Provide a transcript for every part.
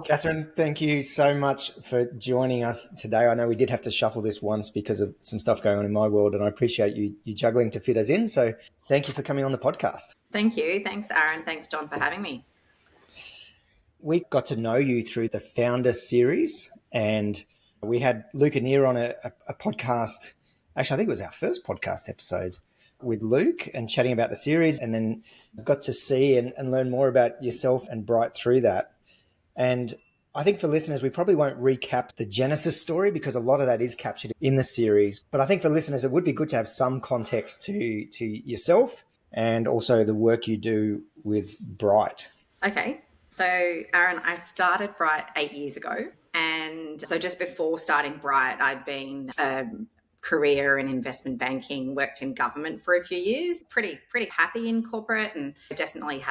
Katherine, thank you so much for joining us today. I know we did have to shuffle this once because of some stuff going on in my world, and I appreciate you juggling to fit us in. So thank you for coming on the podcast. Thank you. Thanks, Aaron. Thanks, Don, for having me. We got to know you through the Founder series, and we had Luke and Nia on a podcast. Actually, I think it was our first podcast episode with Luke and chatting about the series, and then got to see and learn more about yourself and Brighte through that. And I think for listeners, we probably won't recap the Genesis story because a lot of that is captured in the series. But I think for listeners, it would be good to have some context to yourself and also the work you do with Brighte. Okay. So, Aaron, I started Brighte 8 years ago. And so just before starting Brighte, I'd been career in investment banking, worked in government for a few years, pretty happy in corporate, and definitely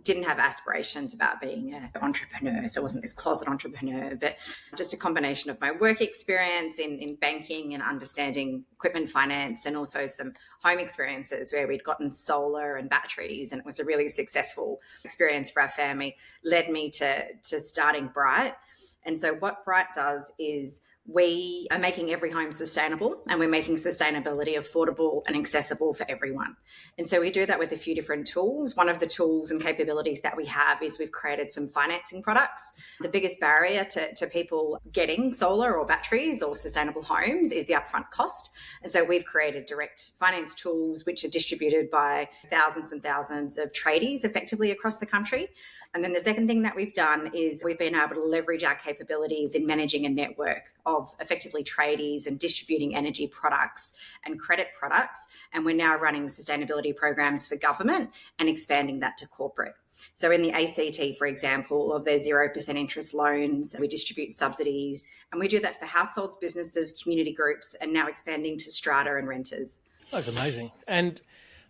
didn't have aspirations about being an entrepreneur. So I wasn't this closet entrepreneur, but just a combination of my work experience in banking and understanding equipment finance, and also some home experiences where we'd gotten solar and batteries, and it was a really successful experience for our family, led me to starting Brighte. And so what Brighte does is we are making every home sustainable, and we're making sustainability affordable and accessible for everyone. And so we do that with a few different tools. One of the tools and capabilities that we have is we've created some financing products. The biggest barrier to people getting solar or batteries or sustainable homes is the upfront cost. And so we've created direct finance tools which are distributed by thousands and thousands of tradies effectively across the country. And then the second thing that we've done is we've been able to leverage our capabilities in managing a network of effectively tradies and distributing energy products and credit products. And we're now running sustainability programs for government and expanding that to corporate. So in the ACT, for example, of their 0% interest loans, we distribute subsidies, and we do that for households, businesses, community groups, and now expanding to strata and renters. That's amazing. And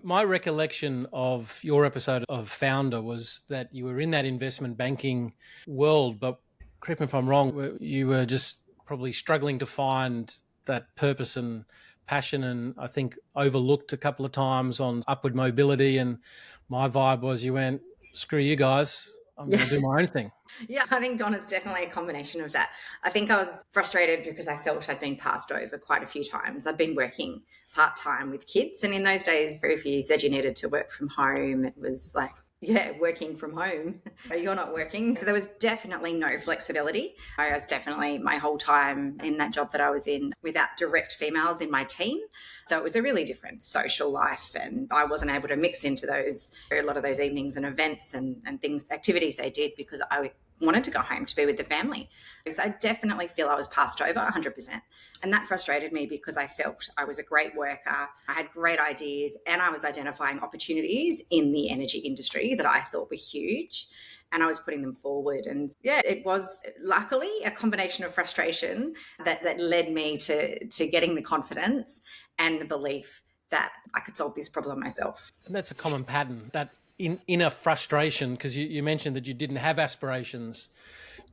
my recollection of your episode of Founder was that you were in that investment banking world, but correct me if I'm wrong, you were just probably struggling to find that purpose and passion, and I think overlooked a couple of times on upward mobility. And my vibe was you went, screw you guys, I'm going to do my own thing. Yeah, I think, Don, is definitely a combination of that. I think I was frustrated because I felt I'd been passed over quite a few times. I'd been working part-time with kids, and in those days, if you said you needed to work from home, it was like, yeah, working from home. You're not working. So there was definitely no flexibility. I was definitely my whole time in that job that I was in without direct females in my team. So it was a really different social life, and I wasn't able to mix into a lot of those evenings and events and activities they did, because I wanted to go home to be with the family. So I definitely feel I was passed over 100%. And that frustrated me because I felt I was a great worker, I had great ideas, and I was identifying opportunities in the energy industry that I thought were huge, and I was putting them forward. And yeah, it was luckily a combination of frustration that led me to getting the confidence and the belief that I could solve this problem myself. And that's a common pattern, that inner frustration, because you mentioned that you didn't have aspirations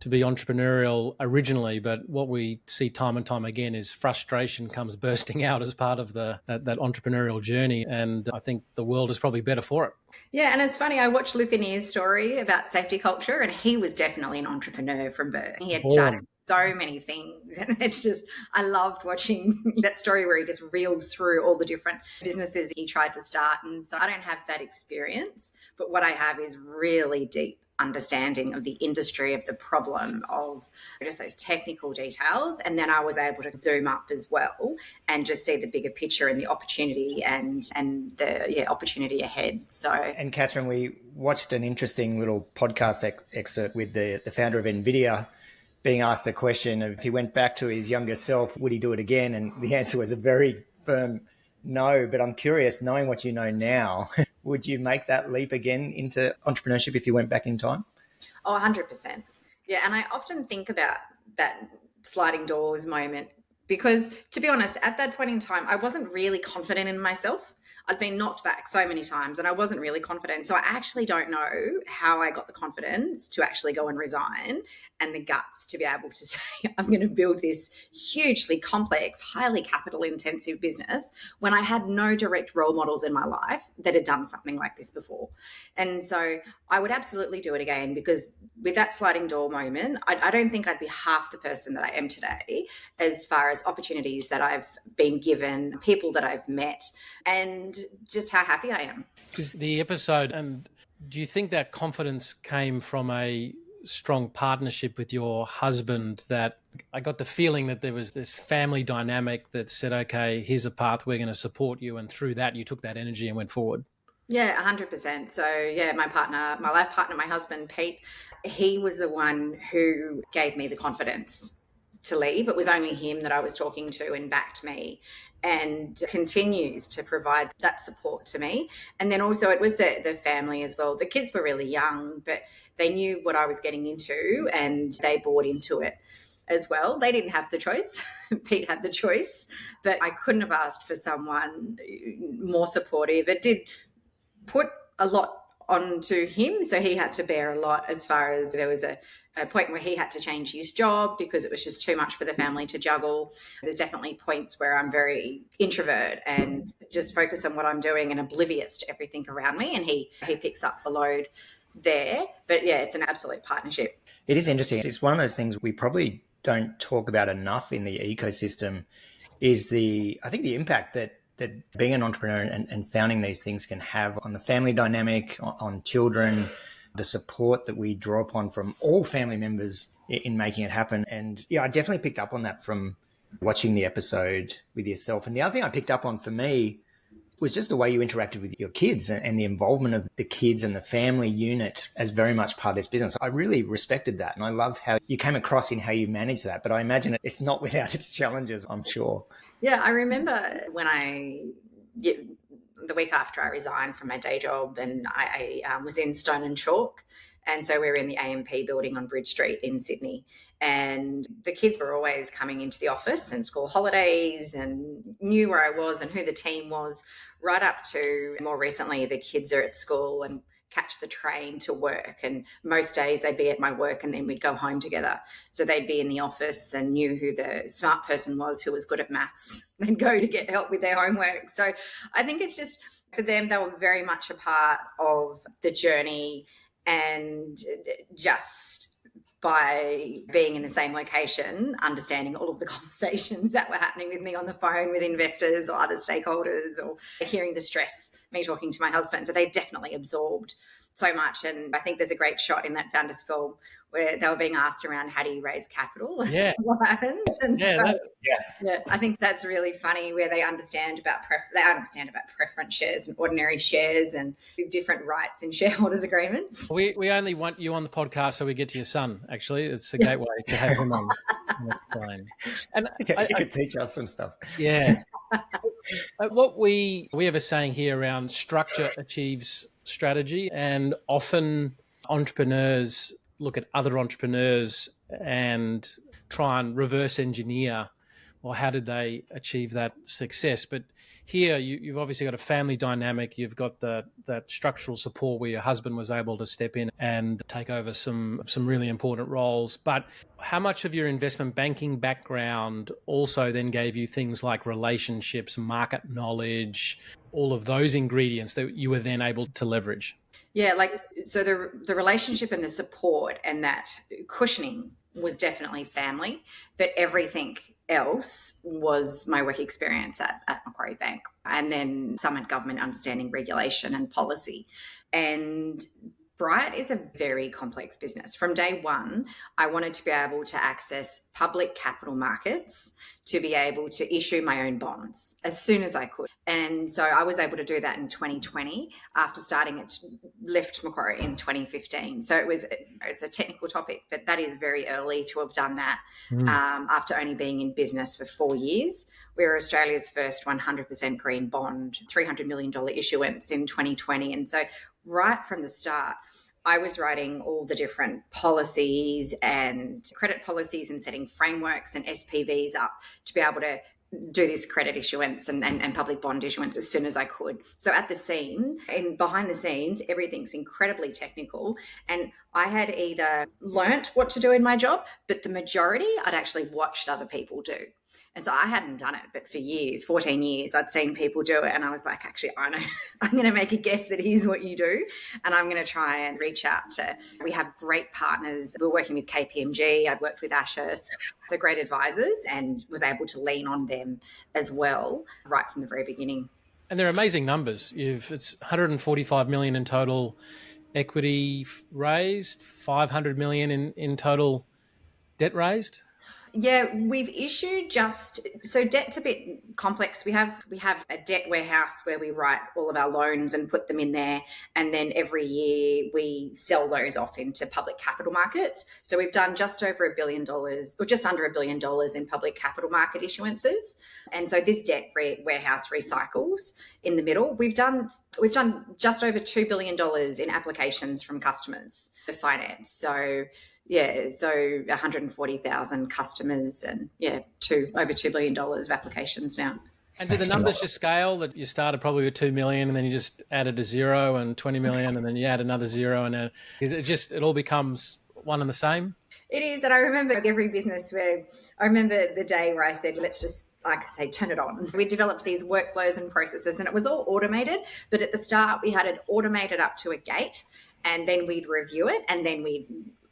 to be entrepreneurial originally, but what we see time and time again is frustration comes bursting out as part of that entrepreneurial journey, and I think the world is probably better for it. Yeah, and it's funny, I watched Luke and Nia's story about safety culture, and he was definitely an entrepreneur from birth. He had started so many things, and it's just, I loved watching that story where he just reels through all the different businesses he tried to start. And so I don't have that experience, but what I have is really deep understanding of the industry, of the problem, of just those technical details. And then I was able to zoom up as well and just see the bigger picture and the opportunity and the opportunity ahead. So, and Katherine, we watched an interesting little podcast excerpt with the founder of NVIDIA being asked a question of if he went back to his younger self, would he do it again? And the answer was a very firm no. But I'm curious, knowing what you know now, would you make that leap again into entrepreneurship if you went back in time? Oh, 100%. Yeah, and I often think about that sliding doors moment Because to be honest, at that point in time, I wasn't really confident in myself. I'd been knocked back so many times and I wasn't really confident. So I actually don't know how I got the confidence to actually go and resign and the guts to be able to say, I'm going to build this hugely complex, highly capital intensive business when I had no direct role models in my life that had done something like this before. And so I would absolutely do it again, because with that sliding door moment, I don't think I'd be half the person that I am today, as far as opportunities that I've been given, people that I've met, and just how happy I am. Because the episode, and do you think that confidence came from a strong partnership with your husband? That I got the feeling that there was this family dynamic that said, okay, here's a path, we're going to support you. And through that, you took that energy and went forward. Yeah, 100%. So yeah, my partner, my life partner, my husband, Pete, he was the one who gave me the confidence to leave. It was only him that I was talking to and backed me, and continues to provide that support to me. And then also it was the family as well. The kids were really young, but they knew what I was getting into and they bought into it as well. They didn't have the choice. Pete had the choice, but I couldn't have asked for someone more supportive. It did put a lot onto him, so he had to bear a lot, as far as there was a point where he had to change his job because it was just too much for the family to juggle. There's definitely points where I'm very introvert and just focus on what I'm doing and oblivious to everything around me, and he picks up the load there. But yeah, it's an absolute partnership. It is interesting. It's one of those things we probably don't talk about enough in the ecosystem, is I think the impact that being an entrepreneur and founding these things can have on the family dynamic, on children, the support that we draw upon from all family members in making it happen. And yeah, I definitely picked up on that from watching the episode with yourself. And the other thing I picked up on for me was just the way you interacted with your kids and the involvement of the kids and the family unit as very much part of this business. I really respected that. And I love how you came across in how you manage that. But I imagine it's not without its challenges, I'm sure. Yeah, I remember when the week after I resigned from my day job, and I was in Stone and Chalk. And so we were in the AMP building on Bridge Street in Sydney. And the kids were always coming into the office and school holidays and knew where I was and who the team was, right up to more recently, the kids are at school and catch the train to work. And most days they'd be at my work and then we'd go home together. So they'd be in the office and knew who the smart person was who was good at maths. They'd go to get help with their homework. So I think it's just, for them, they were very much a part of the journey. And just by being in the same location, understanding all of the conversations that were happening with me on the phone with investors or other stakeholders, or hearing the stress, me talking to my husband. So they definitely absorbed so much. And I think there's a great shot in that Founders film where they were being asked around, how do you raise capital? Yeah. What happens? And yeah, I think that's really funny, where they understand about preference shares and ordinary shares and different rights in shareholders agreements. We only want you on the podcast so we get to your son, actually. It's a great way to have him on and explain. And you could teach us some stuff. Yeah. What we have a saying here around structure achieves strategy, and often entrepreneurs look at other entrepreneurs and try and reverse engineer, well, how did they achieve that success? But here you've obviously got a family dynamic. You've got that structural support where your husband was able to step in and take over some really important roles. But how much of your investment banking background also then gave you things like relationships, market knowledge, all of those ingredients that you were then able to leverage? Yeah, so the relationship and the support and that cushioning was definitely family, but everything else was my work experience at Macquarie Bank, and then some at government, understanding regulation and policy. And Brighte is a very complex business. From day one, I wanted to be able to access public capital markets to be able to issue my own bonds as soon as I could. And so I was able to do that in 2020 after starting at left Macquarie in 2015. So it's a technical topic, but that is very early to have done that after only being in business for 4 years. We were Australia's first 100% green bond, $300 million issuance in 2020. And so right from the start, I was writing all the different policies and credit policies and setting frameworks and SPVs up to be able to do this credit issuance and public bond issuance as soon as I could. So at the scene and behind the scenes, everything's incredibly technical. And I had either learnt what to do in my job, but the majority I'd actually watched other people do. And so I hadn't done it, but for years, 14 years, I'd seen people do it. And I was like, actually, I know, I'm going to make a guess that here's what you do. And I'm going to try and reach out to, we have great partners. We're working with KPMG. I'd worked with Ashurst. So great advisors, and was able to lean on them as well right from the very beginning. And they're amazing numbers. It's 145 million in total equity raised, 500 million in total debt raised. Yeah, we've issued so debt's a bit complex. We have a debt warehouse where we write all of our loans and put them in there. And then every year we sell those off into public capital markets. So we've done just over $1 billion or just under $1 billion in public capital market issuances. And so this debt warehouse recycles in the middle. We've done just over $2 billion in applications from customers for finance. So 140,000 customers and over $2 billion of applications now. And do the numbers just scale that you started probably with 2 million and then you just added a zero and 20 million and then you add another zero and then it all becomes one and the same? It is. And I remember every business I remember the day where I said, let's just, like I say, turn it on. We developed these workflows and processes and it was all automated. But at the start, we had it automated up to a gate and then we'd review it and then we'd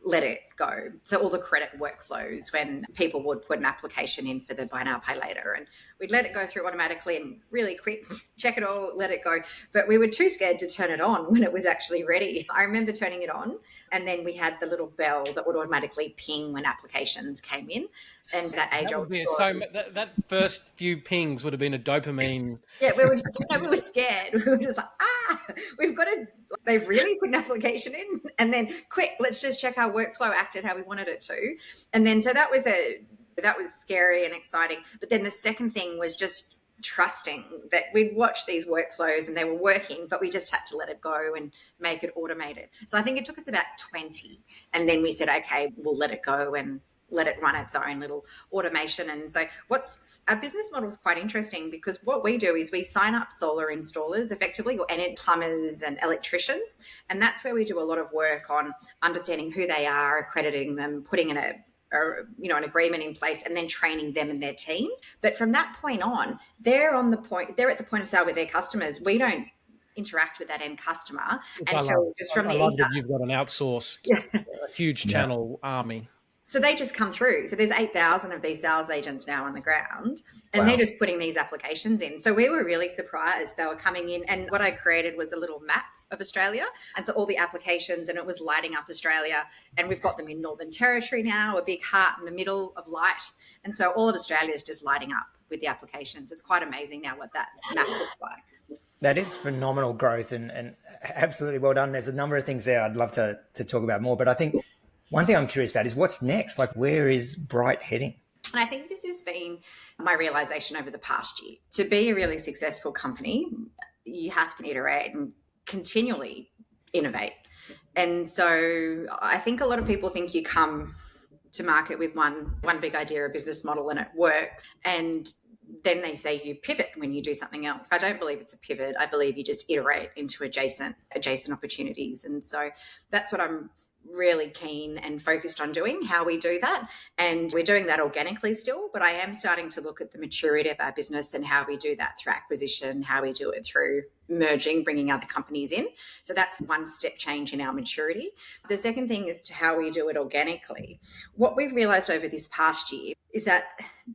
let it go. So all the credit workflows when people would put an application in for the buy now, pay later, and we'd let it go through automatically and really quick, check it all, let it go. But we were too scared to turn it on when it was actually ready. I remember turning it on and then we had the little bell that would automatically ping when applications came in. And that age-old story. That first few pings would have been a dopamine. Yeah, we were just, we were scared. We were just like, we've got to, they've really put an application in. And then quick, let's just check our workflow acted how we wanted it to. And then, so that was scary and exciting. But then the second thing was just trusting that we'd watch these workflows and they were working, but we just had to let it go and make it automated. So I think it took us about 20. And then we said, okay, we'll let it go and let it run its own little automation. And so our business model is quite interesting because what we do is we sign up solar installers effectively, or plumbers and electricians. And that's where we do a lot of work on understanding who they are, accrediting them, putting in an agreement in place, and then training them and their team. But from that point on, they're at the point of sale with their customers. We don't interact with that end customer until just from the ether. That you've got an outsourced, huge channel army. So they just come through. So there's 8,000 of these sales agents now on the ground, and they're just putting these applications in. So we were really surprised they were coming in. And what I created was a little map of Australia. And so all the applications, and it was lighting up Australia. And we've got them in Northern Territory now, a big heart in the middle of light. And so all of Australia is just lighting up with the applications. It's quite amazing now what that map looks like. That is phenomenal growth and absolutely well done. There's a number of things there I'd love to talk about more, but I think one thing I'm curious about is what's next? Like, where is Brighte heading? And I think this has been my realization over the past year. To be a really successful company, you have to iterate and continually innovate. And so I think a lot of people think you come to market with one big idea or business model and it works. And then they say you pivot when you do something else. I don't believe it's a pivot. I believe you just iterate into adjacent opportunities. And so that's what I'm really keen and focused on doing, how we do that. And we're doing that organically still, but I am starting to look at the maturity of our business and how we do that through acquisition, how we do it through merging, bringing other companies in. So that's one step change in our maturity. The second thing is to how we do it organically. What we've realized over this past year is that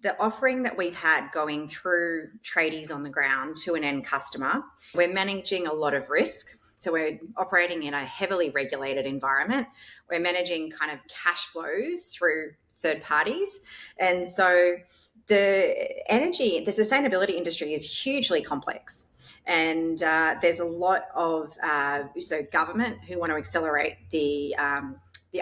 the offering that we've had going through tradies on the ground to an end customer, we're managing a lot of risk. So we're operating in a heavily regulated environment. We're managing kind of cash flows through third parties. And so the sustainability industry is hugely complex. And there's a lot of government who want to accelerate the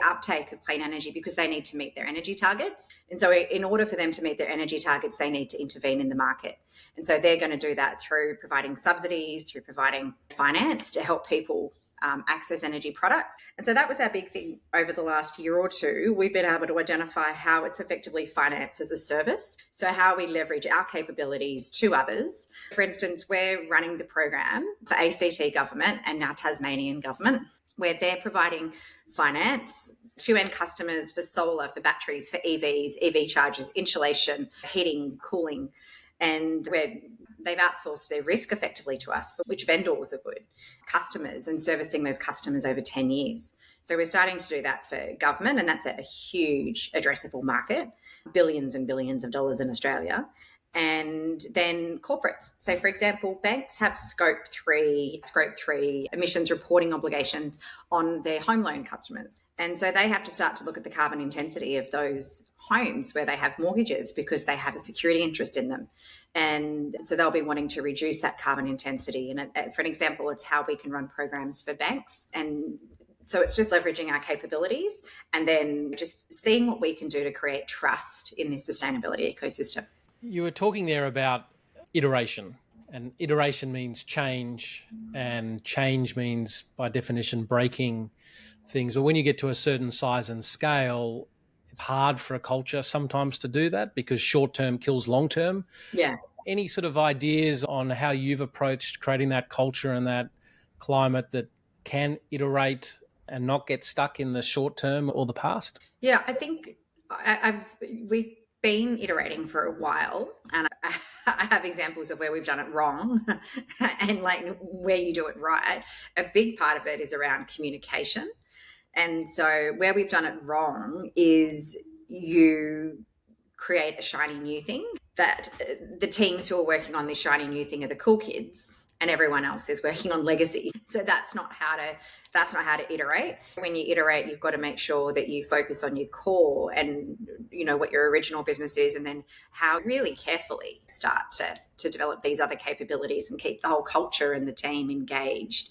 uptake of clean energy because they need to meet their energy targets. And so in order for them to meet their energy targets, they need to intervene in the market. And so they're going to do that through providing subsidies, through providing finance to help people access energy products. And so that was our big thing over the last year or two. We've been able to identify how it's effectively financed as a service. So how we leverage our capabilities to others. For instance, we're running the program for ACT government and now Tasmanian government, where they're providing finance to end customers for solar, for batteries, for EVs, EV chargers, insulation, heating, cooling. And they've outsourced their risk effectively to us, for which vendors are good customers, and servicing those customers over 10 years. So we're starting to do that for government, and that's a huge addressable market, billions and billions of dollars in Australia. And then corporates. So, for example, banks have scope 3 emissions reporting obligations on their home loan customers. And so they have to start to look at the carbon intensity of those homes where they have mortgages because they have a security interest in them. And so they'll be wanting to reduce that carbon intensity. And for an example, it's how we can run programs for banks. And so it's just leveraging our capabilities and then just seeing what we can do to create trust in this sustainability ecosystem. You were talking there about iteration, and iteration means change, and change means, by definition, breaking things. Or when you get to a certain size and scale, it's hard for a culture sometimes to do that because short-term kills long-term. Yeah. Any sort of ideas on how you've approached creating that culture and that climate that can iterate and not get stuck in the short term or the past? Yeah, I think we've been iterating for a while, and I have examples of where we've done it wrong and like where you do it right. A big part of it is around communication. And so where we've done it wrong is you create a shiny new thing that the teams who are working on this shiny new thing are the cool kids and everyone else is working on legacy. So that's not how to iterate. When you iterate, you've got to make sure that you focus on your core and what your original business is, and then how really carefully start to develop these other capabilities and keep the whole culture and the team engaged.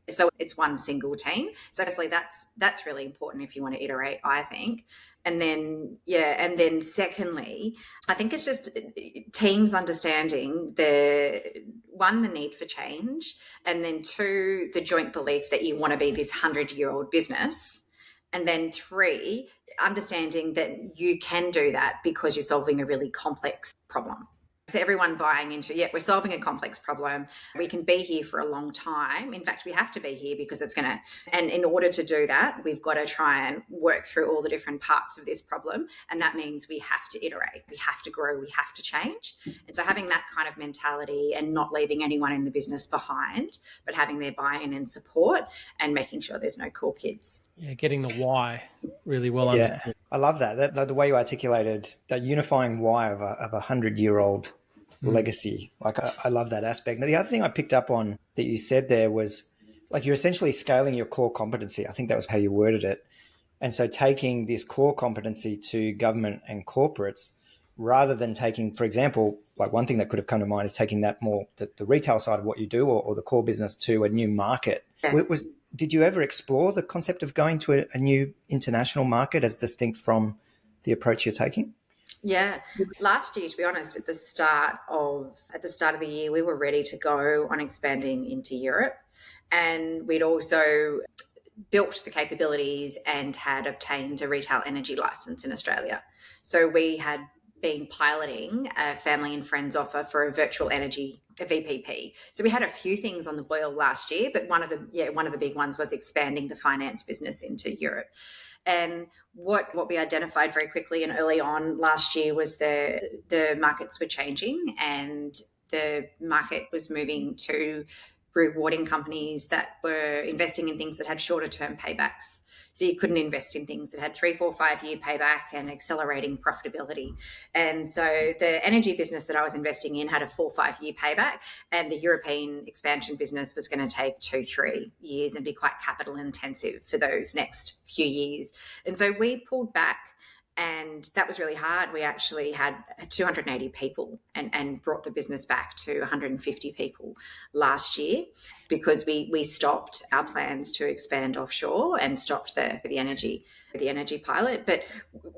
So it's one single team. So firstly, that's really important if you want to iterate, I think. And then secondly, I think it's just teams understanding the need for change, and then 2, the joint belief that you want to be this 100-year-old business. And then 3, understanding that you can do that because you're solving a really complex problem. So everyone buying into, we're solving a complex problem. We can be here for a long time. In fact, we have to be here because and in order to do that, we've got to try and work through all the different parts of this problem. And that means we have to iterate, we have to grow, we have to change. And so having that kind of mentality and not leaving anyone in the business behind, but having their buy-in and support and making sure there's no cool kids. Yeah, getting the why really well understood. I love that. The way you articulated that unifying why of a 100-year-old legacy. Like I love that aspect. Now, the other thing I picked up on that you said there was like you're essentially scaling your core competency. I think that was how you worded it. And so taking this core competency to government and corporates rather than taking, for example, like one thing that could have come to mind is taking that more the retail side of what you do or the core business to a new market. Yeah. Did you ever explore the concept of going to a new international market as distinct from the approach you're taking? Yeah. Last year, to be honest, at the start of the year, we were ready to go on expanding into Europe. And we'd also built the capabilities and had obtained a retail energy license in Australia. So we had been piloting a family and friends offer for a virtual energy, a VPP. So we had a few things on the boil last year, but one of the big ones was expanding the finance business into Europe. And what we identified very quickly and early on last year was the markets were changing, and the market was moving to rewarding companies that were investing in things that had shorter term paybacks. So you couldn't invest in things that had 3, 4, 5 year payback and accelerating profitability. And so the energy business that I was investing in had a 4, 5 year payback, and the European expansion business was going to take 2, 3 years and be quite capital intensive for those next few years. And so we pulled back, and that was really hard. We actually had 280 people and brought the business back to 150 people last year because we stopped our plans to expand offshore and stopped the energy pilot. But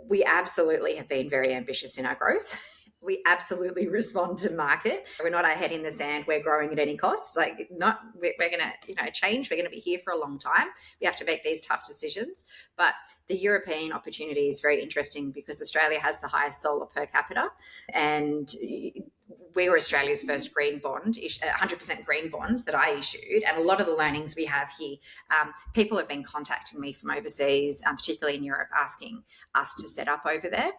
we absolutely have been very ambitious in our growth. we absolutely respond to market. We're not our head in the sand. We're growing at any cost. Like, not we're going to, change. We're going to be here for a long time. We have to make these tough decisions. But the European opportunity is very interesting because Australia has the highest solar per capita, and we were Australia's first green bond, 100% green bond that I issued. And a lot of the learnings we have here, people have been contacting me from overseas, particularly in Europe, asking us to set up over there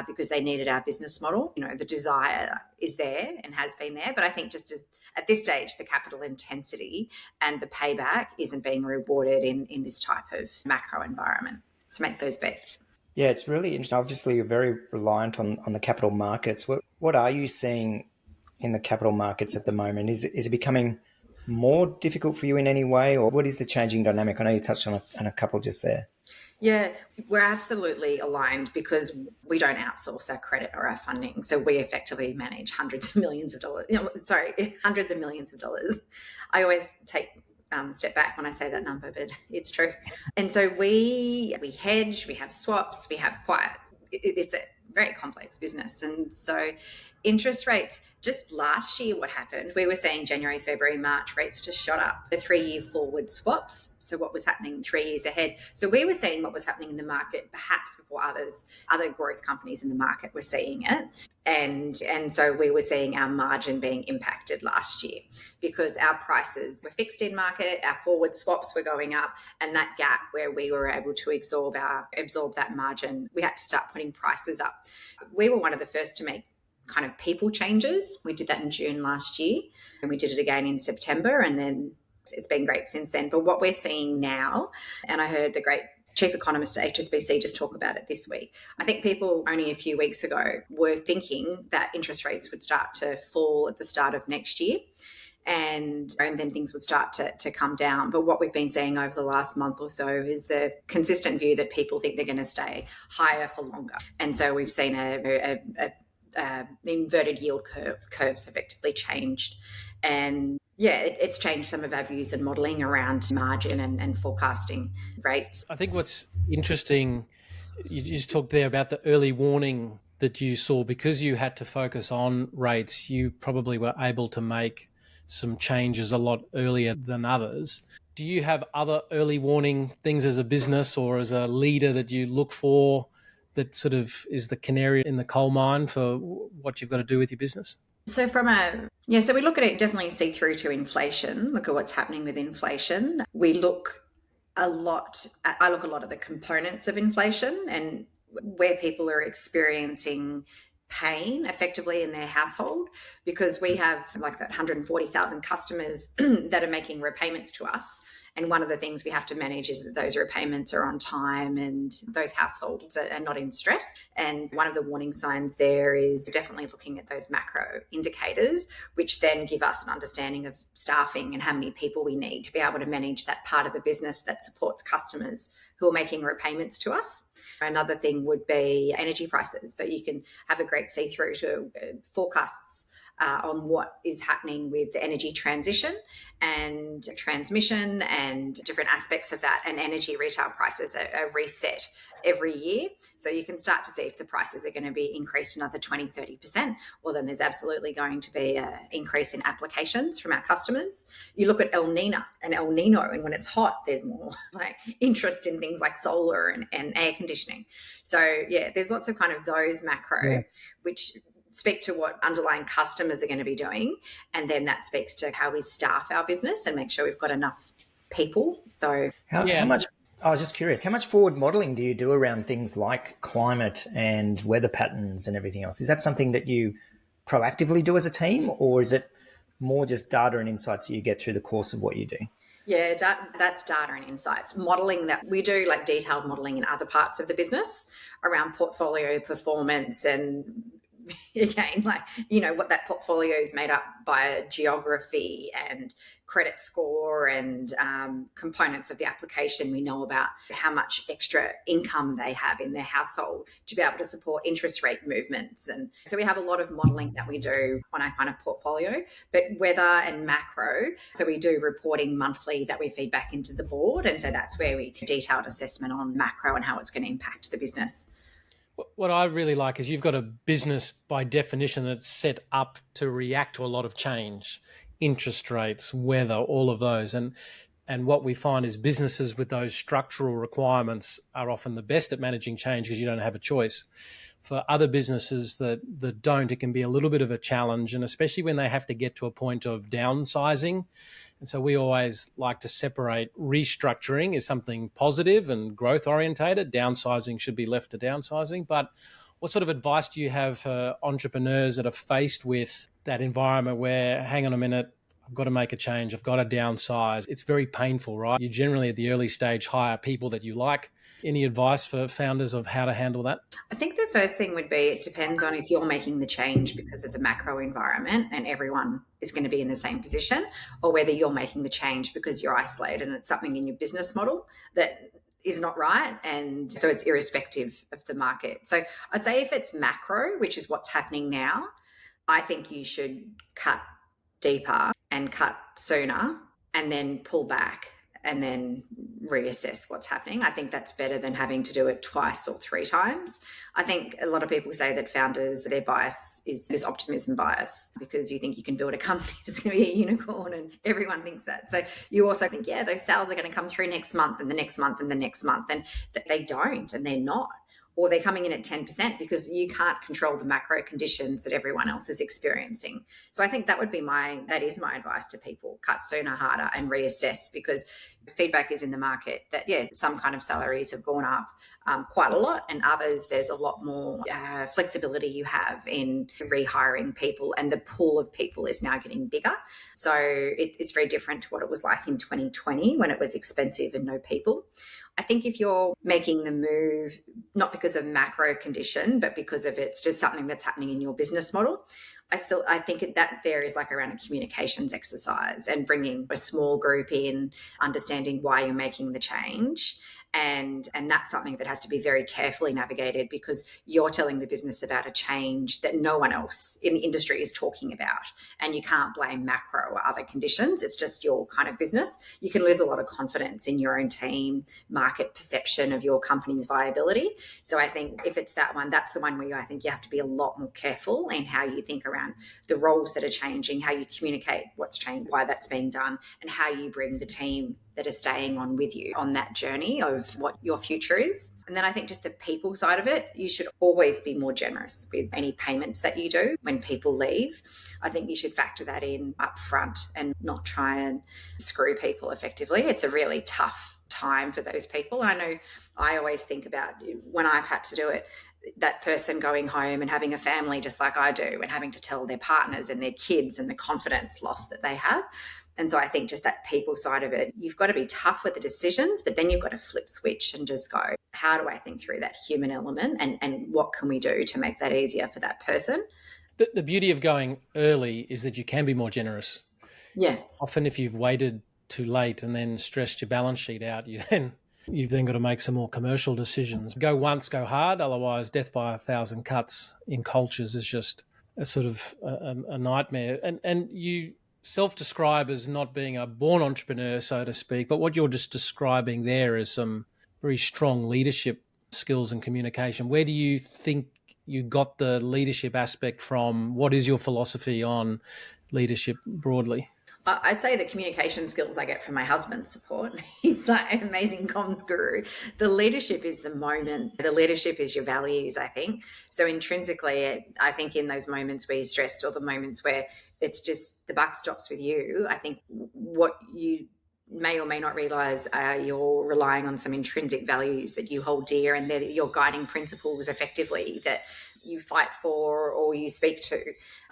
because they needed our business model. The desire is there and has been there. But I think just as at this stage, the capital intensity and the payback isn't being rewarded in this type of macro environment to make those bets. Yeah, it's really interesting. Obviously, you're very reliant on the capital markets. What are you seeing in the capital markets at the moment? Is it becoming more difficult for you in any way, or what is the changing dynamic? I know you touched on a couple just there. Yeah, we're absolutely aligned because we don't outsource our credit or our funding. So we effectively manage hundreds of millions of dollars. Hundreds of millions of dollars. I always take step back when I say that number, but it's true. And so we hedge, we have swaps, we have it's a very complex business. And so interest rates, just last year, what happened, we were seeing January, February, March, rates just shot up. The 3-year forward swaps, so what was happening 3 years ahead. So we were seeing what was happening in the market perhaps before other growth companies in the market were seeing it. And so we were seeing our margin being impacted last year because our prices were fixed in market, our forward swaps were going up, and that gap where we were able to absorb that margin, we had to start putting prices up. We were one of the first to make kind of people changes. We did that in June last year, and we did it again in September, and then it's been great since then. But what we're seeing now, and I heard the great chief economist at HSBC just talk about it this week. I think people only a few weeks ago were thinking that interest rates would start to fall at the start of next year, and then things would start to come down. But what we've been seeing over the last month or so is a consistent view that people think they're going to stay higher for longer. And so we've seen a inverted yield curves effectively changed. And yeah, it's changed some of our views and modelling around margin and forecasting rates. I think what's interesting, you just talked there about the early warning that you saw. Because you had to focus on rates, you probably were able to make some changes a lot earlier than others. Do you have other early warning things as a business or as a leader that you look for that sort of is the canary in the coal mine for what you've got to do with your business? So so we look at it, definitely see through to inflation, look at what's happening with inflation. I look a lot at the components of inflation and where people are experiencing pain effectively in their household, because we have like that 140,000 customers that are making repayments to us. And one of the things we have to manage is that those repayments are on time and those households are not in stress. And one of the warning signs there is definitely looking at those macro indicators, which then give us an understanding of staffing and how many people we need to be able to manage that part of the business that supports customers who are making repayments to us. Another thing would be energy prices. So you can have a great see-through to forecasts on what is happening with the energy transition and transmission and different aspects of that. And energy retail prices are reset every year. So you can start to see if the prices are going to be increased another 20, 30%. Well, then there's absolutely going to be an increase in applications from our customers. You look at El Nino, and when it's hot, there's more like interest in things like solar and air conditioning. So yeah, there's lots of kind of those macro, which speak to what underlying customers are going to be doing. And then that speaks to how we staff our business and make sure we've got enough people. So how much, I was just curious, how much forward modelling do you do around things like climate and weather patterns and everything else? Is that something that you proactively do as a team, or is it more just data and insights that you get through the course of what you do? Yeah, that's data and insights. Modelling that we do, like detailed modelling in other parts of the business around portfolio performance and again, like, what that portfolio is made up by geography and credit score and components of the application. We know about how much extra income they have in their household to be able to support interest rate movements. And so we have a lot of modelling that we do on our kind of portfolio, but weather and macro. So we do reporting monthly that we feed back into the board. And so that's where we detailed assessment on macro and how it's going to impact the business. What I really like is you've got a business by definition that's set up to react to a lot of change, interest rates, weather, all of those. And what we find is businesses with those structural requirements are often the best at managing change because you don't have a choice. For other businesses that don't, it can be a little bit of a challenge, and especially when they have to get to a point of downsizing. And so we always like to separate restructuring is something positive and growth orientated. Downsizing should be left to downsizing. But what sort of advice do you have for entrepreneurs that are faced with that environment where, hang on a minute, I've got to make a change, I've got to downsize. It's very painful, right? You generally at the early stage hire people that you like. Any advice for founders of how to handle that? I think the first thing would be, it depends on if you're making the change because of the macro environment and everyone is going to be in the same position, or whether you're making the change because you're isolated and it's something in your business model that is not right. And so it's irrespective of the market. So I'd say if it's macro, which is what's happening now, I think you should cut deeper and cut sooner and then pull back and then reassess what's happening. I think that's better than having to do it twice or three times. I think a lot of people say that founders, their bias is this optimism bias, because you think you can build a company that's going to be a unicorn and everyone thinks that. So you also think, yeah, those sales are going to come through next month and the next month and the next month, and they don't, and they're not. Or they're coming in at 10% because you can't control the macro conditions that everyone else is experiencing. So I think that is my advice to people: cut sooner, harder, and reassess, because feedback is in the market that, yes, some kind of salaries have gone up quite a lot, and others there's a lot more flexibility you have in rehiring people, and the pool of people is now getting bigger. So it's very different to what it was like in 2020 when it was expensive and no people. I think if you're making the move, not because of macro condition, but because of it's just something that's happening in your business model, I think that there is like around a communications exercise and bringing a small group in, understanding why you're making the change. And that's something that has to be very carefully navigated, because you're telling the business about a change that no one else in the industry is talking about. And you can't blame macro or other conditions. It's just your kind of business. You can lose a lot of confidence in your own team, market perception of your company's viability. So I think if it's that one, that's the one where I think you have to be a lot more careful in how you think around the roles that are changing, how you communicate what's changed, why that's being done, and how you bring the team that are staying on with you on that journey of what your future is. And then I think just the people side of it, you should always be more generous with any payments that you do when people leave. I think you should factor that in up front and not try and screw people effectively. It's a really tough time for those people. And I know I always think about when I've had to do it, that person going home and having a family just like I do, and having to tell their partners and their kids, and the confidence loss that they have. And so I think just that people side of it, you've got to be tough with the decisions, but then you've got to flip switch and just go, how do I think through that human element, and what can we do to make that easier for that person? The beauty of going early is that you can be more generous. Yeah. Often if you've waited too late and then stressed your balance sheet out, you've then got to make some more commercial decisions. Go once, go hard. Otherwise, death by 1,000 cuts in cultures is just a sort of a nightmare. And you self-describe as not being a born entrepreneur, so to speak, but what you're just describing there is some very strong leadership skills and communication. Where do you think you got the leadership aspect from? What is your philosophy on leadership broadly? I'd say the communication skills I get from my husband's support. He's like an amazing comms guru. The leadership is the moment. The leadership is your values, I think. So intrinsically, I think in those moments where you're stressed, or the moments where it's just the buck stops with you, I think what you may or may not realize you're relying on some intrinsic values that you hold dear, and they're your guiding principles effectively that you fight for or you speak to.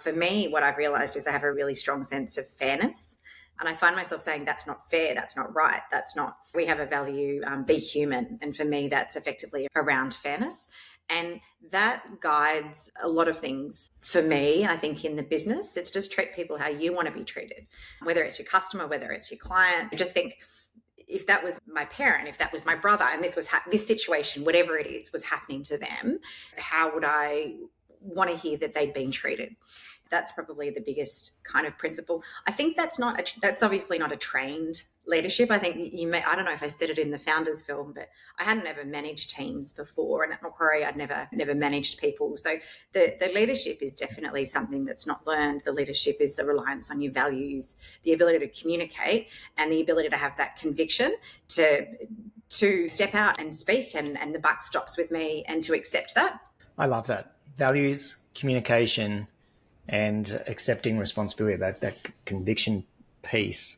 For me, what I've realized is I have a really strong sense of fairness. And I find myself saying, that's not fair, that's not right, that's not, we have a value, be human. And for me, that's effectively around fairness. And that guides a lot of things for me, I think, in the business. It's just treat people how you want to be treated, whether it's your customer, whether it's your client. I just think if that was my parent, if that was my brother, and this was this situation, whatever it is, was happening to them, how would I want to hear that they've been treated. That's probably the biggest kind of principle. I think that's obviously not a trained leadership. I think I don't know if I said it in the Founders film, but I hadn't ever managed teams before. And at Macquarie, I'd never managed people. So the leadership is definitely something that's not learned. The leadership is the reliance on your values, the ability to communicate, and the ability to have that conviction to step out and speak, and the buck stops with me, and to accept that. I love that. Values, communication, and accepting responsibility, that conviction piece.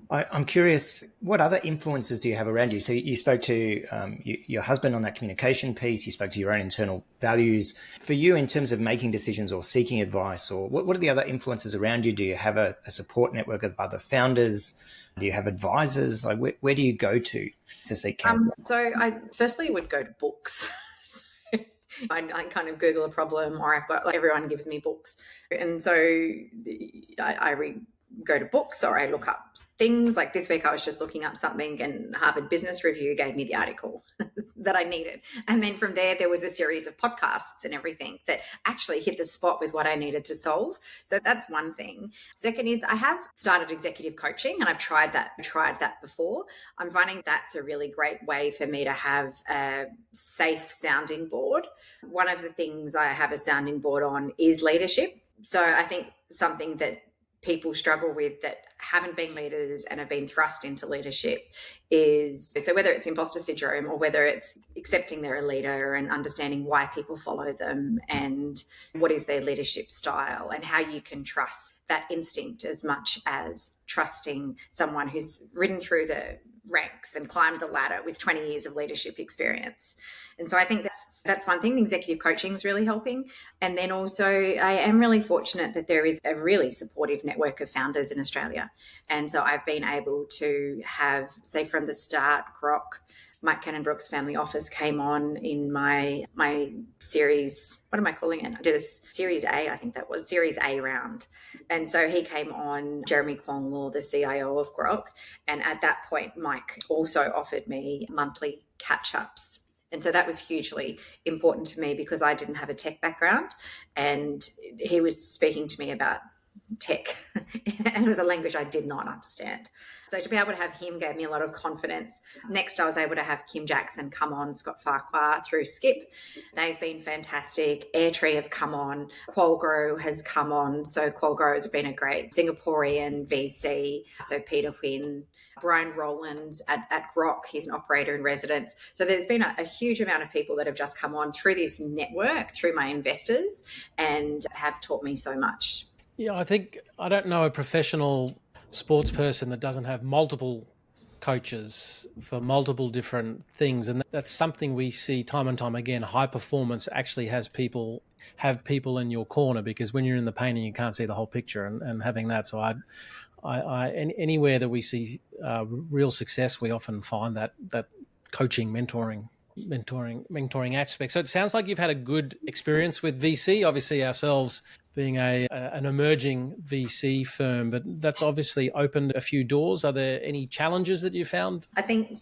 I'm curious, what other influences do you have around you? So you spoke to your husband on that communication piece. You spoke to your own internal values. For you, in terms of making decisions or seeking advice, or what are the other influences around you? Do you have a support network of other founders? Do you have advisors? Like, where do you go to seek counsel? So I firstly would go to books. I kind of Google a problem, or I've got, like, everyone gives me books. And so I go to books, or I look up things. Like this week I was just looking up something, and Harvard Business Review gave me the article that I needed. And then from there was a series of podcasts and everything that actually hit the spot with what I needed to solve. So that's one thing. Second is I have started executive coaching, and I've tried that before. I'm finding that's a really great way for me to have a safe sounding board. One of the things I have a sounding board on is leadership. So I think something that people struggle with that haven't been leaders and have been thrust into leadership is, so whether it's imposter syndrome, or whether it's accepting they're a leader and understanding why people follow them and what is their leadership style, and how you can trust that instinct as much as trusting someone who's ridden through the ranks and climbed the ladder with 20 years of leadership experience. And so I think that's one thing. Executive coaching is really helping. And then also I am really fortunate that there is a really supportive network of founders in Australia. And so I've been able to have, say, from the start, Grok, Mike Cannon-Brookes family office came on in my series, what am I calling it? I did a series A, I think that was series A round. And so he came on, Jeremy Qualgro, the CIO of Grok. And at that point, Mike also offered me monthly catch-ups. And so that was hugely important to me, because I didn't have a tech background, and he was speaking to me about tech and it was a language I did not understand. So to be able to have him gave me a lot of confidence. Next, I was able to have Kim Jackson come on, Scott Farquhar through Skip. They've been fantastic. AirTree have come on. Qualgro has come on. So Qualgro has been a great Singaporean VC. So Peter Huynh, Brian Rowlands at Grok, he's an operator in residence. So there's been a huge amount of people that have just come on through this network, through my investors, and have taught me so much. Yeah, I don't know a professional sports person that doesn't have multiple coaches for multiple different things. And that's something we see time and time again. High performance actually have people in your corner, because when you're in the painting, you can't see the whole picture, and having that. So anywhere that we see real success, we often find that coaching, mentoring aspect. So it sounds like you've had a good experience with VC, obviously ourselves being an emerging VC firm, but that's obviously opened a few doors. Are there any challenges that you found? I think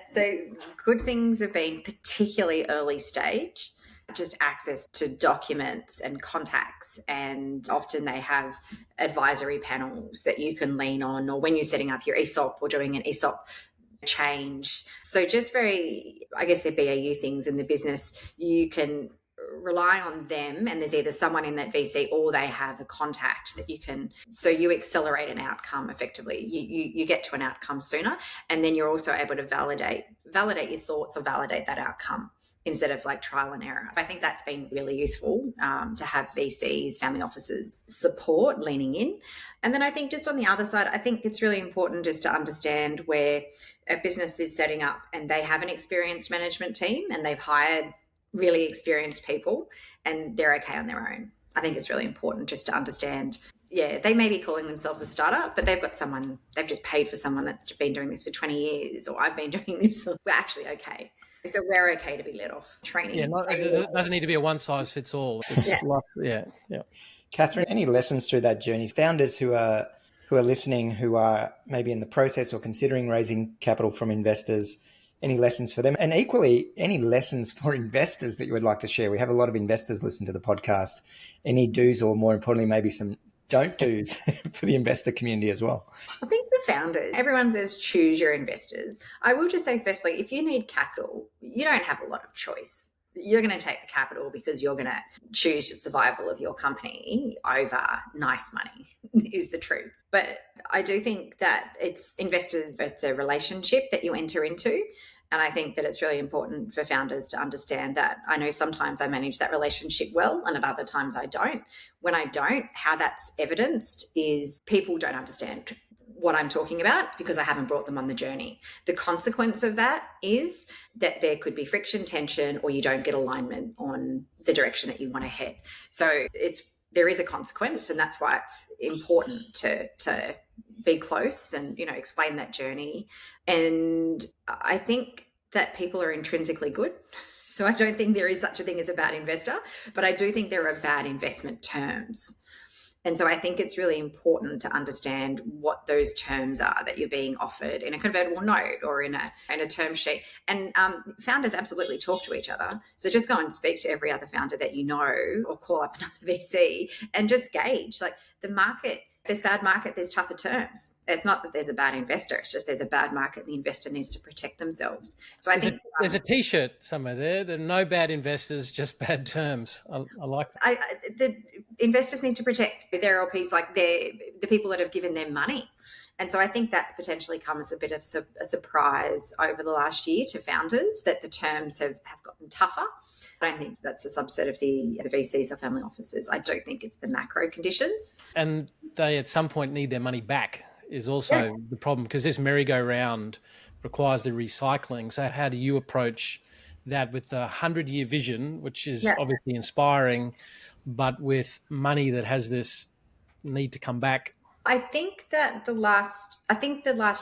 so good things have been particularly early stage, just access to documents and contacts, and often they have advisory panels that you can lean on, or when you're setting up your ESOP or doing an ESOP change. So just very, I guess, they're BAU things in the business. You can rely on them, and there's either someone in that VC or they have a contact that you can, so you accelerate an outcome effectively. You get to an outcome sooner, and then you're also able to validate your thoughts or validate that outcome instead of like trial and error. I think that's been really useful to have VCs, family offices support, leaning in. And then I think just on the other side, I think it's really important just to understand where a business is setting up and they have an experienced management team and they've hired really experienced people and they're okay on their own. I think it's really important just to understand, yeah, they may be calling themselves a startup, but they've just paid for someone that's been doing this for 20 years, or I've been doing this for, we're actually okay. So we're okay to be let off training. Yeah, it doesn't need to be a one size fits all. It's yeah. Katherine, any lessons through that journey? Founders who are listening, who are maybe in the process or considering raising capital from investors, any lessons for them, and equally any lessons for investors that you would like to share. We have a lot of investors listen to the podcast. Any do's, or more importantly, maybe some don't do's for the investor community as well? I think for founders, everyone says choose your investors. I will just say, firstly, if you need capital, you don't have a lot of choice. You're going to take the capital because you're going to choose the survival of your company over nice money is the truth. But I do think that it's a relationship that you enter into. And I think that it's really important for founders to understand that. I know sometimes I manage that relationship well, and at other times I don't. When I don't, how that's evidenced is people don't understand what I'm talking about because I haven't brought them on the journey. The consequence of that is that there could be friction, tension, or you don't get alignment on the direction that you want to head. So there is a consequence, and that's why it's important to be close and, explain that journey. And I think that people are intrinsically good. So I don't think there is such a thing as a bad investor, but I do think there are bad investment terms. And so I think it's really important to understand what those terms are that you're being offered in a convertible note or in a term sheet. And founders absolutely talk to each other. So just go and speak to every other founder that you know, or call up another VC and just gauge. Like, the market, there's bad market, there's tougher terms. It's not that there's a bad investor. It's just there's a bad market. The investor needs to protect themselves. So I think there's a T-shirt somewhere there. There are no bad investors, just bad terms. I like that. The investors need to protect their LPs, like the people that have given them money. And so I think that's potentially come as a bit of a surprise over the last year to founders, that the terms have gotten tougher. I don't think that's a subset of the VCs or family offices. I don't think it's the macro conditions. And they at some point need their money back is also the problem, because this merry-go-round requires the recycling. So how do you approach that with the 100-year vision, which is obviously inspiring, but with money that has this need to come back? I think that the last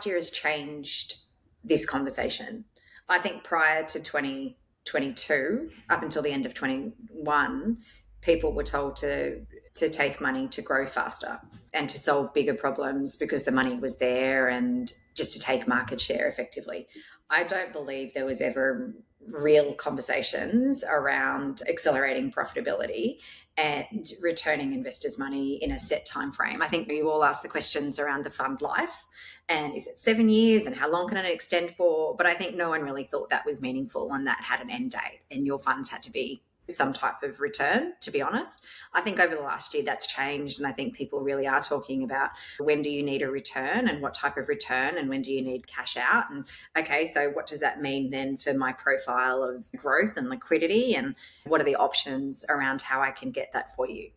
year has changed this conversation. I think prior to 2022, up until the end of 21, people were told to take money to grow faster and to solve bigger problems because the money was there, and just to take market share effectively. I don't believe there was ever real conversations around accelerating profitability and returning investors' money in a set time frame. I think you all asked the questions around the fund life, and is it 7 years, and how long can it extend for? But I think no one really thought that was meaningful, and that had an end date, and your funds had to be some type of return, to be honest. I think over the last year that's changed, and I think people really are talking about when do you need a return and what type of return, and when do you need cash out, and okay, so what does that mean then for my profile of growth and liquidity, and what are the options around how I can get that for you?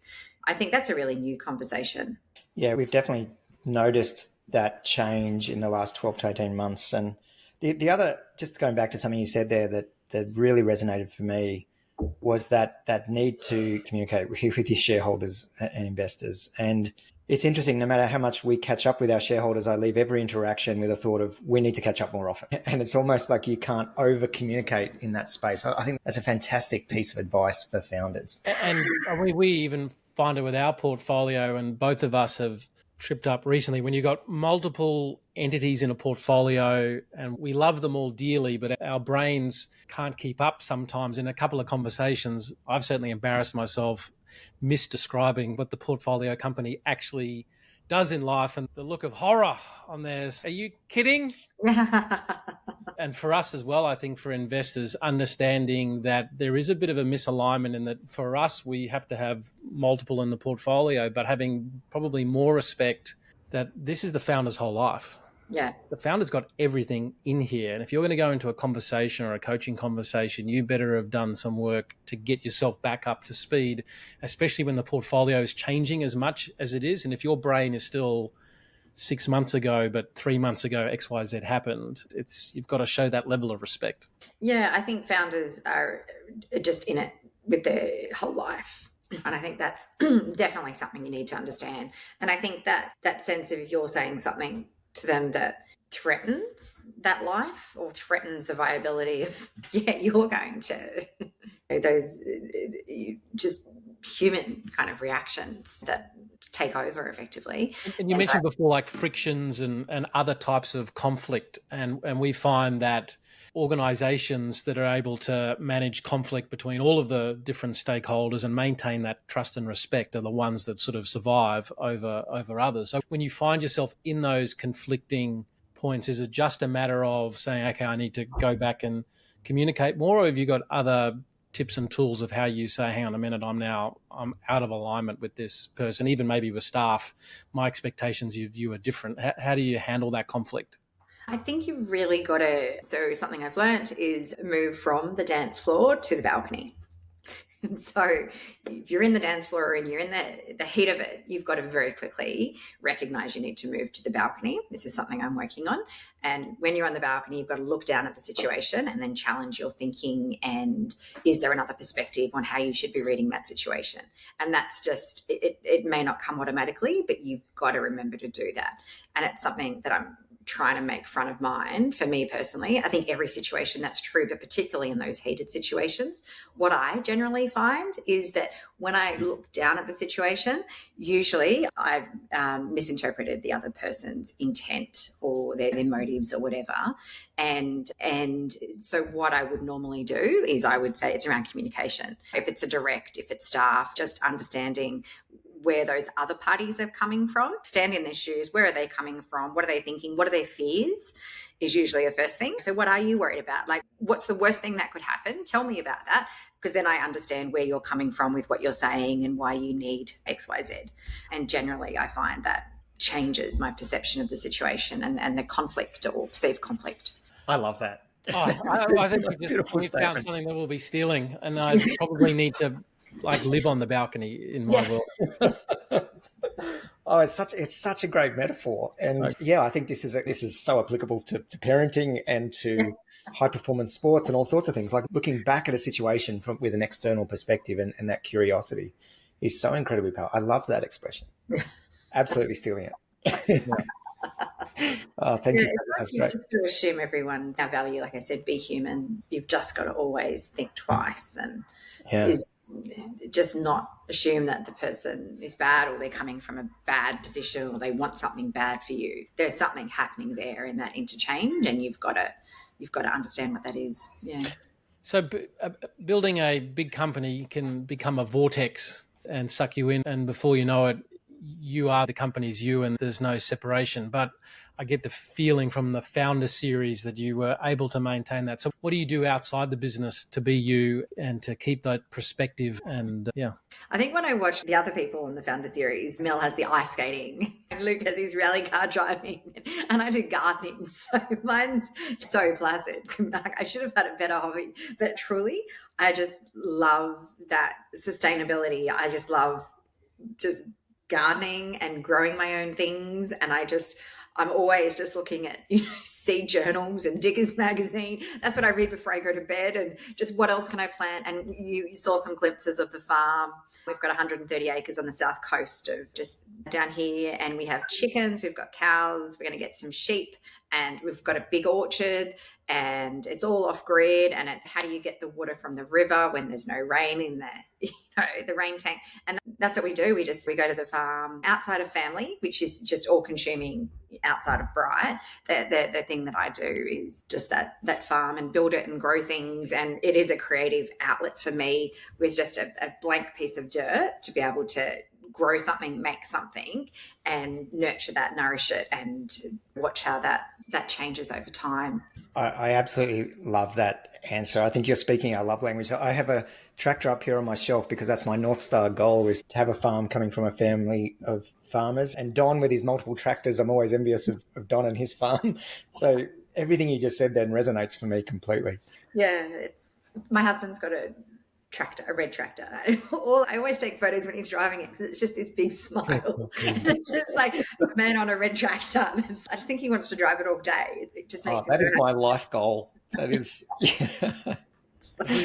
I think that's a really new conversation. Yeah, we've definitely noticed that change in the last 12 to 18 months. And the other, just going back to something you said there that really resonated for me, was that need to communicate with your shareholders and investors. And it's interesting, no matter how much we catch up with our shareholders, I leave every interaction with a thought of, we need to catch up more often. And it's almost like you can't over communicate in that space. I think that's a fantastic piece of advice for founders. And we even find it with our portfolio, and both of us have tripped up recently when you've got multiple entities in a portfolio, and we love them all dearly, but our brains can't keep up sometimes. In a couple of conversations, I've certainly embarrassed myself misdescribing what the portfolio company actually does in life, and the look of horror on theirs. Are you kidding? And for us as well, I think for investors, understanding that there is a bit of a misalignment, in that for us, we have to have multiple in the portfolio, but having probably more respect that this is the founder's whole life. Yeah. The founder's got everything in here. And if you're going to go into a conversation or a coaching conversation, you better have done some work to get yourself back up to speed, especially when the portfolio is changing as much as it is. And if your brain is still 6 months ago, but 3 months ago, XYZ happened, you've got to show that level of respect. Yeah, I think founders are just in it with their whole life. And I think that's definitely something you need to understand. And I think that sense of, if you're saying something to them that threatens that life or threatens the viability of, you're going to, those just human kind of reactions that take over effectively. And you mentioned before, like frictions and other types of conflict. And we find that organizations that are able to manage conflict between all of the different stakeholders and maintain that trust and respect are the ones that sort of survive over others. So when you find yourself in those conflicting points, is it just a matter of saying, okay, I need to go back and communicate more, or have you got other tips and tools of how you say, hang on a minute, I'm out of alignment with this person, even maybe with staff, my expectations of you are different. How do you handle that conflict? I think you've really got to, so something I've learnt is move from the dance floor to the balcony. And so if you're in the dance floor and you're in the heat of it, you've got to very quickly recognize you need to move to the balcony. This is something I'm working on. And when you're on the balcony, you've got to look down at the situation and then challenge your thinking. And is there another perspective on how you should be reading that situation? And that's just, it may not come automatically, but you've got to remember to do that. And it's something that I'm trying to make front of mind for me personally. I think every situation that's true, but particularly in those heated situations, what I generally find is that when I look down at the situation, usually I've misinterpreted the other person's intent or their motives or whatever. And so what I would normally do is I would say it's around communication. If it's a direct, if it's staff, just understanding where those other parties are coming from, stand in their shoes, where are they coming from, what are they thinking, what are their fears is usually the first thing. So what are you worried about? Like, what's the worst thing that could happen? Tell me about that, because then I understand where you're coming from with what you're saying and why you need X, Y, Z. And generally I find that changes my perception of the situation and the conflict or perceived conflict. I love that. I think we found something that we'll be stealing, and I probably need to live on the balcony in my world. Oh, it's such a great metaphor, and I think this is so applicable to parenting and to high performance sports and all sorts of things. Like looking back at a situation with an external perspective and that curiosity is so incredibly powerful. I love that expression. Absolutely stealing it. Oh, thank you. That's you great. just got to assume everyone's our value. Like I said, be human. You've just got to always think twice and just not assume that the person is bad or they're coming from a bad position or they want something bad for you. There's something happening there in that interchange, and you've got to understand what that is. Yeah. So building a big company can become a vortex and suck you in, and before you know it, you are the company's you and there's no separation. But I get the feeling from the founder series that you were able to maintain that. So what do you do outside the business to be you and to keep that perspective? And I think when I watch the other people in the founder series, Mel has the ice skating and Luke has his rally car driving and I do gardening. So mine's so placid. I should have had a better hobby, but truly I just love that sustainability. I just love just gardening and growing my own things, and I'm always just looking at seed journals and Diggers magazine. That's what I read before I go to bed, and just what else can I plant. And you saw some glimpses of the farm. We've got 130 acres on the south coast of just down here, and we have chickens, we've got cows, we're going to get some sheep, and we've got a big orchard, and it's all off grid. And it's how do you get the water from the river when there's no rain in the rain tank. And that's what we do. We go to the farm outside of family, which is just all consuming outside of Brighte. The thing that I do is just that farm and build it and grow things. And it is a creative outlet for me with just a blank piece of dirt to be able to grow something, make something, and nurture that, nourish it, and watch how that changes over time. I absolutely love that answer. I think you're speaking our love language. I have a tractor up here on my shelf because that's my North Star goal, is to have a farm coming from a family of farmers. And Don with his multiple tractors, I'm always envious of Don and his farm. So everything you just said then resonates for me completely. Yeah, my husband's got a red tractor. I always take photos when he's driving it because it's just this big smile. And it's just like a man on a red tractor. I just think he wants to drive it all day. It just makes that is my life goal. That is,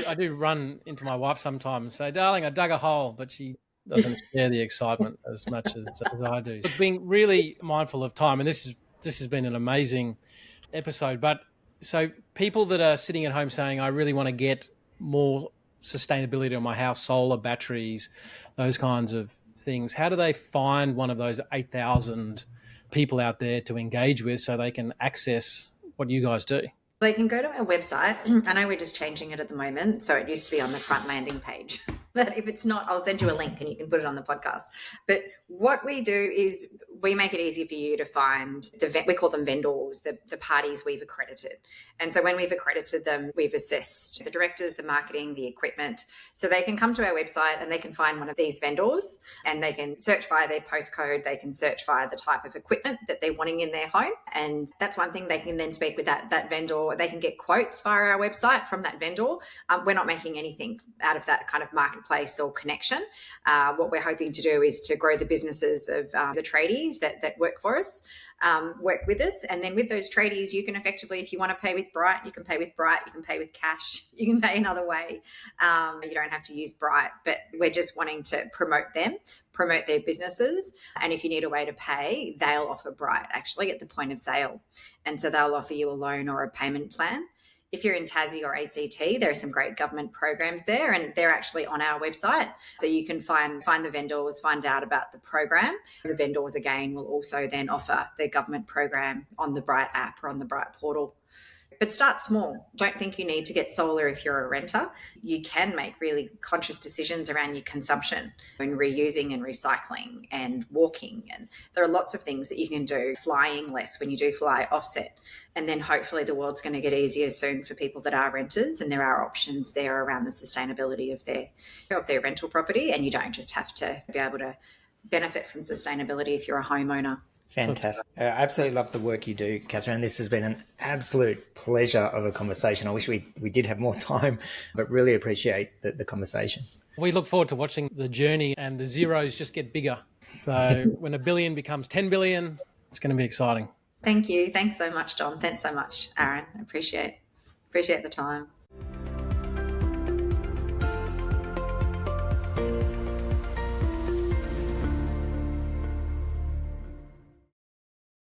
I do run into my wife sometimes and say, darling, I dug a hole, but she doesn't share the excitement as much as I do. So being really mindful of time, and this has been an amazing episode. But so people that are sitting at home saying, I really want to get more sustainability on my house, solar, batteries, those kinds of things, how do they find one of those 8,000 people out there to engage with so they can access what you guys do? They can go to our website. I know we're just changing it at the moment. So it used to be on the front landing page. But if it's not, I'll send you a link and you can put it on the podcast. But what we do is we make it easy for you to find we call them vendors, the parties we've accredited. And so when we've accredited them, we've assessed the directors, the marketing, the equipment. So they can come to our website and they can find one of these vendors and they can search via their postcode. They can search via the type of equipment that they're wanting in their home. And that's one thing. They can then speak with that vendor. They can get quotes via our website from that vendor. We're not making anything out of that kind of marketplace or connection. What we're hoping to do is to grow the businesses of the tradies that work for us, work with us. And then with those tradies, you can effectively, if you want to pay with Brighte, you can pay with Brighte, you can pay with cash, you can pay another way. You don't have to use Brighte, but we're just wanting to promote them, promote their businesses. And if you need a way to pay, they'll offer Brighte actually at the point of sale. And so they'll offer you a loan or a payment plan. If you're in Tassie or ACT, there are some great government programs there and they're actually on our website. So you can find the vendors, find out about the program. The vendors, again, will also then offer their government program on the Brighte app or on the Brighte portal. But start small. Don't think you need to get solar if you're a renter. You can make really conscious decisions around your consumption and reusing and recycling and walking. And there are lots of things that you can do. Flying less when you do fly, offset. And then hopefully the world's going to get easier soon for people that are renters. And there are options there around the sustainability of their rental property. And you don't just have to be able to benefit from sustainability if you're a homeowner. Fantastic. I absolutely love the work you do, Katherine. This has been an absolute pleasure of a conversation. I wish we did have more time, but really appreciate the conversation. We look forward to watching the journey and the zeros just get bigger. So when a billion becomes 10 billion, it's going to be exciting. Thank you. Thanks so much, John. Thanks so much, Aaron. I appreciate the time.